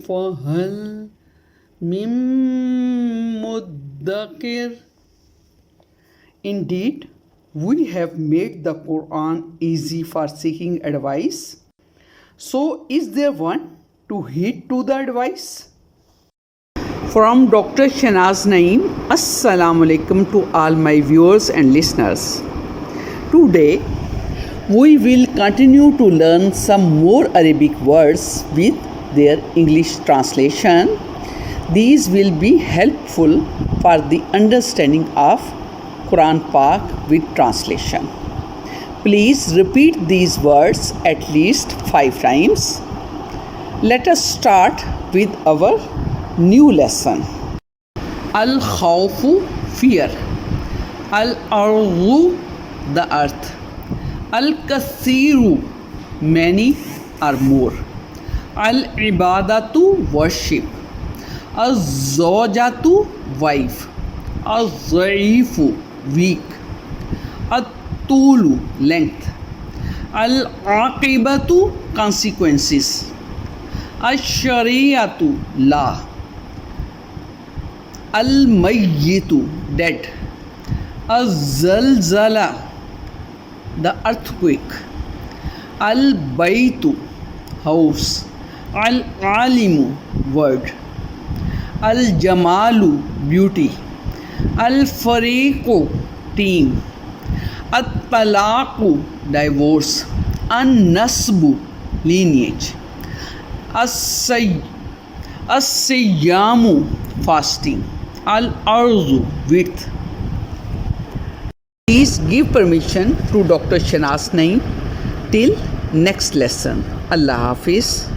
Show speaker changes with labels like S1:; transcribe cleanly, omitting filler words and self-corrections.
S1: فهل من مدكر. Indeed, we have made the Quran easy for seeking advice. So, is there one to heed to the advice? From Dr. Shanaz Naeem, Assalamu alaikum to all my viewers and listeners. Today, we will continue to learn some more Arabic words with their English translation. These will be helpful for the understanding of Quran Pak with translation. Please repeat these words at least 5 times. Let us start with our new lesson. Al-Khawfu, fear. Al-Ardu, the earth. Al-Kathiru, many or more. Al-Ibadatu, worship. Al-Zawjatu, wife. Al-Zaifu, weak. Al-Tulu, length. Al-Aqibatu, consequences. Al-Shariatu, law. Al-Mayyitu, dead. Al-Zalzala, the earthquake. Al-Baytu, house. Al-Alimu, word. Al-Jamalu, beauty. Al-Fariqu, team. At-Talaqu, divorce. An-Nasbu, lineage. As-Sayyamu, fasting. Al-Arzu, width. Please give permission to Dr. Shanaz Naeem till next lesson. Allah Hafiz.